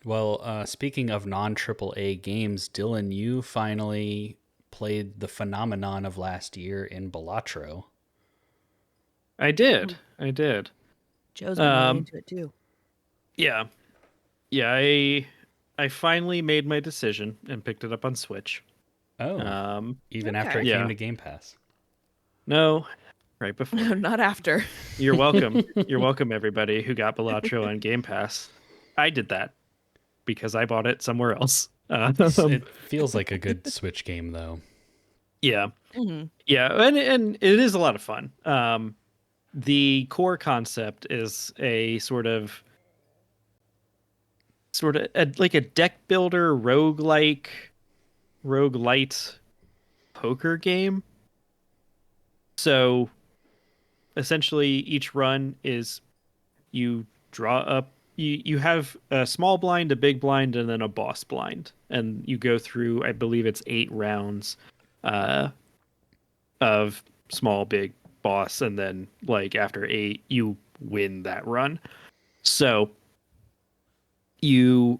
Well, speaking of non-AAA games, Dylan, you finally played the phenomenon of last year in Balatro. I did. Mm. I did. Joe's been really Um, into it too. yeah. Yeah, I finally made my decision and picked it up on Switch. Oh, Um, even after it Okay. came yeah. to Game Pass. No, right before. Not after. You're welcome. You're welcome, everybody who got Balatro on Game Pass. I did that because I bought it somewhere else. It feels like a good Switch game, though. Yeah. Hmm. Yeah, and it is a lot of fun. The core concept is a like a deck builder roguelite poker game. So essentially each run is you draw up you have a small blind, a big blind, and then a boss blind. And you go through, I believe it's 8 rounds uh of small, big, boss, and then like after 8 you win that run. So you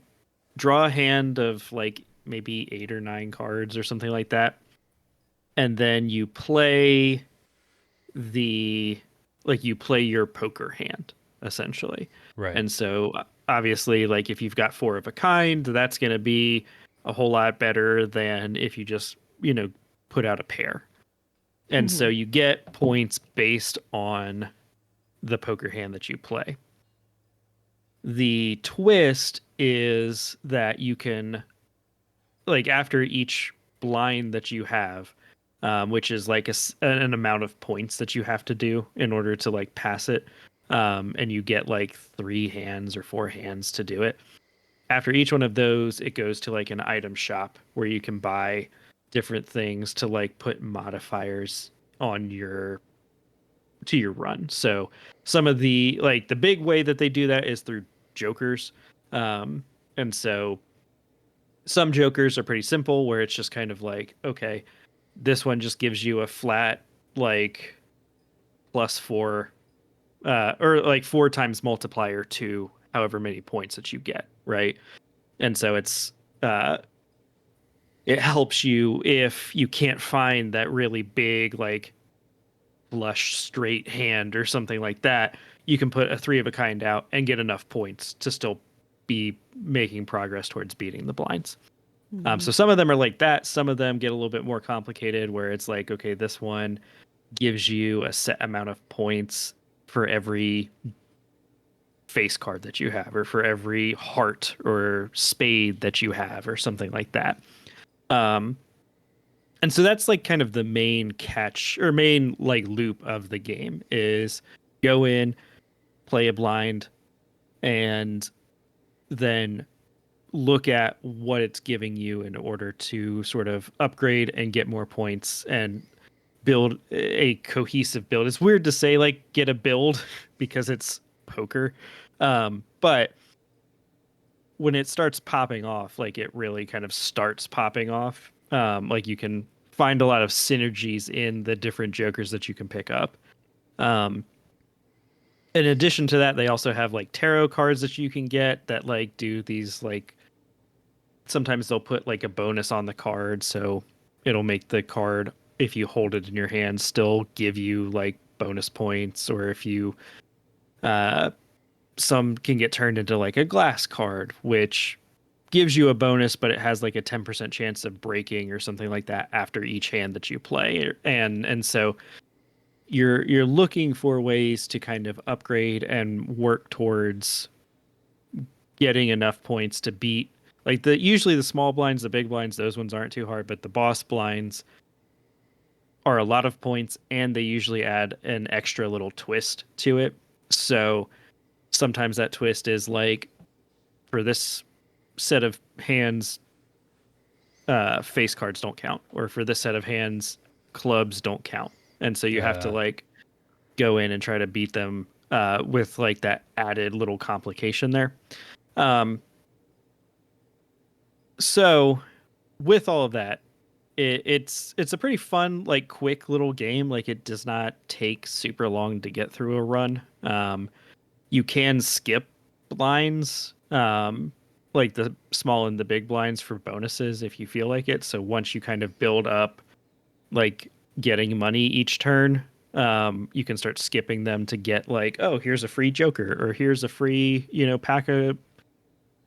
draw a hand of like maybe 8 or 9 cards or something like that, and then the you play your poker hand essentially. Right. And so obviously, like if you've got four of a kind, that's going to be a whole lot better than if you just put out a pair. And so Hmm. you get points based on the poker hand that you play. The twist is that you can, like, after each blind that you have, which is like an amount of points that you have to do in order to like pass it, and you get like 3 hands or 4 hands to do it. After each one of those, it goes to like an item shop where you can buy different things to like put modifiers on your run. So some of the big way that they do that is through jokers. And so some jokers are pretty simple where it's just kind of like, okay, this one just gives you a flat like +4 or like 4 times multiplier to however many points that you get, right? And so uh it helps you if you can't find that really big like flush straight hand or something like that. You can put a three of a kind out and get enough points to still be making progress towards beating the blinds. Hmm. So some of them are like that. Some of them get a little bit more complicated where it's like, okay, this one gives you a set amount of points for every face card that you have, or for every heart or spade that you have, or something like that. Um, and so that's like kind of the main catch or main like loop of the game is go in, play a blind, and then look at what it's giving you in order to sort of upgrade and get more points and build a cohesive build. It's weird to say like get a build because it's poker. But when it starts popping off, like it really kind of starts popping off. Like you can find a lot of synergies in the different jokers that you can pick up. Um, in addition to that, they also have like tarot cards that you can get that like do these like sometimes they'll put like a bonus on the card, so it'll make the card, if you hold it in your hand, still give you like bonus points. Or if you uh some can get turned into like a glass card, which gives you a bonus, but it has like a 10% chance of breaking or something like that after each hand that you play. And so you're looking for ways to kind of upgrade and work towards getting enough points to beat like the usually the small blinds, the big blinds, those ones aren't too hard, but the boss blinds are a lot of points, and they usually add an extra little twist to it. So sometimes that twist is like, for this set of hands, face cards don't count, or for this set of hands, clubs don't count. And so you have to Uh, like go in and try to beat them with like that added little complication there. Um, so with all of that, it's a pretty fun, like quick little game. Like it does not take super long to get through a run. You can skip blinds, like the small and the big blinds for bonuses if you feel like it. So once you kind of build up like getting money each turn, you can start skipping them to get like, oh, here's a free Joker, or here's a free, pack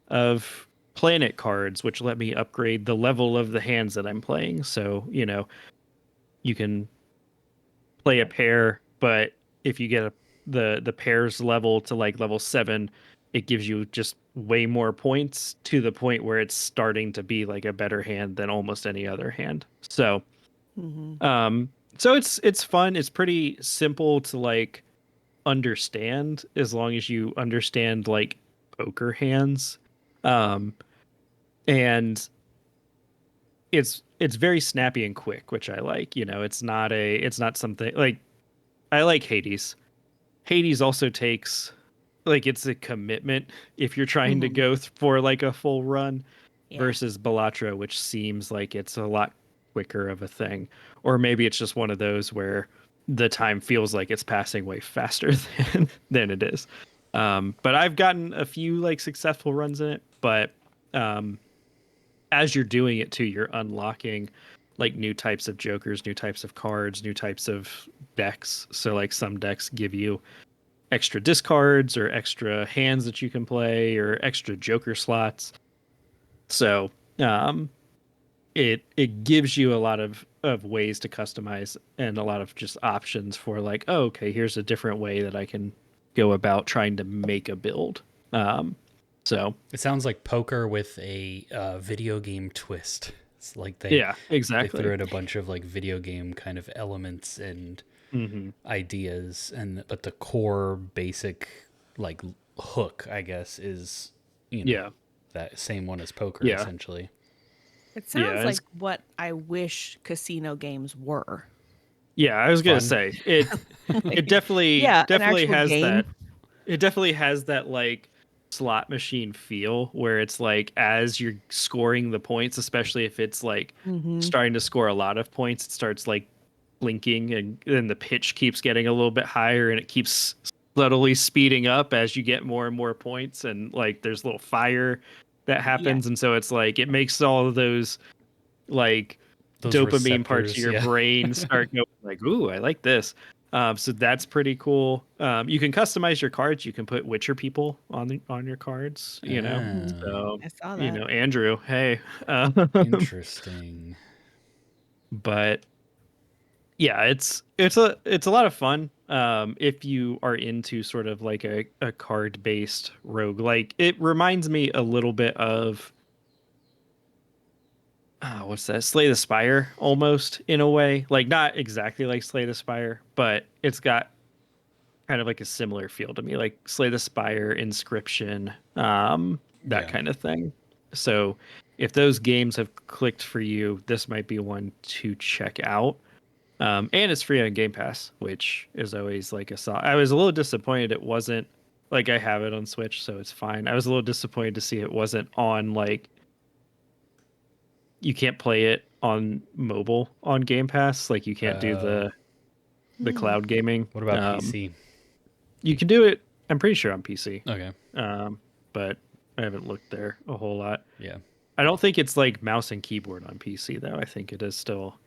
of planet cards, which let me upgrade the level of the hands that I'm playing. So, you can play a pair, but if you get the pairs level to like level 7, it gives you just way more points to the point where it's starting to be like a better hand than almost any other hand. So, Mm-hmm. it's fun. It's pretty simple to like understand as long as you understand like poker hands. Um, and it's very snappy and quick, which I like. It's not something like I like Hades. Hades also takes like it's a commitment if you're trying to Mm-hmm. go for like a full run Yeah. versus Balatro, which seems like it's a lot quicker of a thing. Or maybe it's just one of those where the time feels like it's passing way faster than it is. But I've gotten a few like successful runs in it, but um, as you're doing it too, you're unlocking like new types of jokers, new types of cards, new types of decks. So like some decks give you extra discards or extra hands that you can play or extra joker slots. So um, it gives you a lot of ways to customize and a lot of just options for like, oh, okay, here's a different way that I can go about trying to make a build. Um, so It sounds like poker with a video game twist. It's like yeah, they threw exactly. in a bunch of like video game kind of elements and Hmm. ideas, and but the core basic like hook, I guess, is Yeah, that same one as poker yeah, essentially. It yeah. sounds like what I wish casino games were. Yeah, I was gonna Fun. say it Like, definitely yeah, an definitely actual has game. that. It definitely has that like slot machine feel where it's like as you're scoring the points, especially if it's like Mm-hmm. starting to score a lot of points, it starts like blinking and then the pitch keeps getting a little bit higher and it keeps subtly speeding up as you get more and more points and like there's a little fire that Yeah. happens and so it's like it makes all of those like Those dopamine parts of receptors, your yeah. brain start going like, ooh, I like this. So that's pretty cool. You can customize your cards. You can put Witcher people on your cards. Hmm. So I saw that. Andrew, hey. Um, Interesting. but yeah, it's a lot of fun. If you are into sort of like a card based rogue, like it reminds me a little bit of what's that? Slay the Spire almost in a way. Like not exactly like Slay the Spire, but it's got kind of like a similar feel to me, like Slay the Spire, Inscription, that Yeah. kind of thing. So if those games have clicked for you, this might be one to check out. And it's free on Game Pass, which is always like I was a little disappointed it wasn't like I have it on Switch, so it's fine. I was a little disappointed to see it wasn't on like you can't play it on mobile on Game Pass. Like you can't do Uh, the Hmm. cloud gaming. what about PC? You can do it. I'm pretty sure on PC, Okay. but I haven't looked there a whole lot. Yeah. I don't think it's like mouse and keyboard on PC though. I think it is still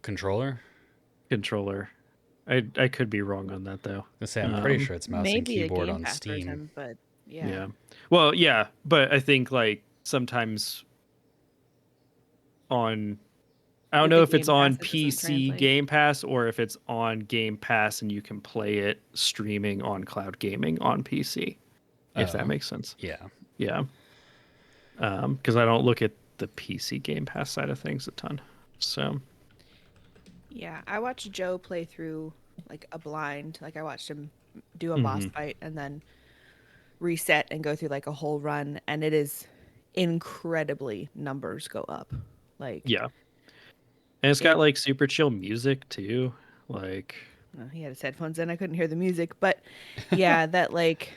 Controller? controller. I could be wrong on that though. I say I'm pretty Um, sure it's mouse and Maybe a keyboard Game on Pass Steam. version, but yeah. yeah. Well, yeah, but I think like sometimes on I don't With know the if it's Game Pass, on it doesn't PC translate. Game Pass or if it's on Game Pass and you can play it streaming on cloud gaming on PC, if that Oh, makes sense. yeah. Yeah. Because I don't look at the PC Game Pass side of things a ton. So, Yeah, I watched Joe play through like a blind. Like I watched him do a boss hmm, fight and then reset and go through like a whole run, and it is incredibly numbers go up. Like yeah. And it's got it. like super chill music too. Like, He had his headphones in. I couldn't hear the music, but yeah, that like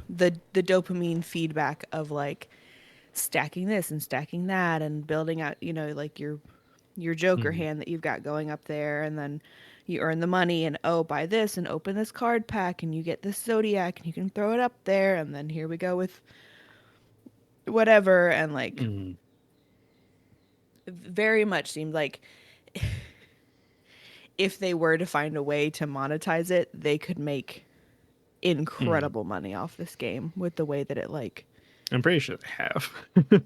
the dopamine feedback of like stacking this and stacking that and building out, like your Joker mhm. hand that you've got going up there, and then you earn the money and oh, buy this and open this card pack and you get this Zodiac and you can throw it up there, and then here we go with whatever, and like Mhm. very much seemed like if they were to find a way to monetize it, they could make Mhm. incredible money off this game with the way that it like I'm pretty sure they have.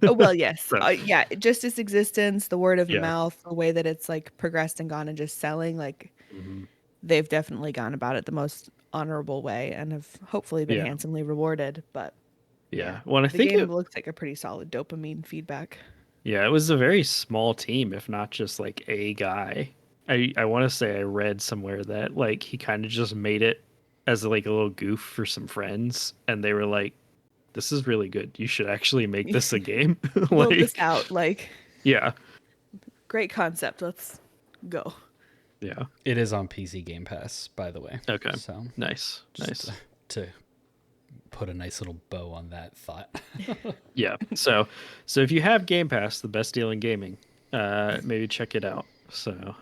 oh well, yes. So, Yeah, just its existence, the word of yeah. mouth, the way that it's like progressed and gone and just selling, like Mhm. they've definitely gone about it the most honorable way and have hopefully been Yeah. handsomely rewarded. But yeah, Yeah. Well, I the think game it, looks like a pretty solid dopamine feedback. yeah, it was a very small team, if not just like a guy. I want to say I read somewhere that like he kind of just made it as like a little goof for some friends, and they were like, "This is really good. You should actually make this a game." Build this Like, out, like yeah, great concept. Let's go. yeah. It is on PC Game Pass, by the way. Okay, So nice, just nice. to put a nice little bow on that thought. Yeah. So if you have Game Pass, the best deal in gaming, maybe check it out. So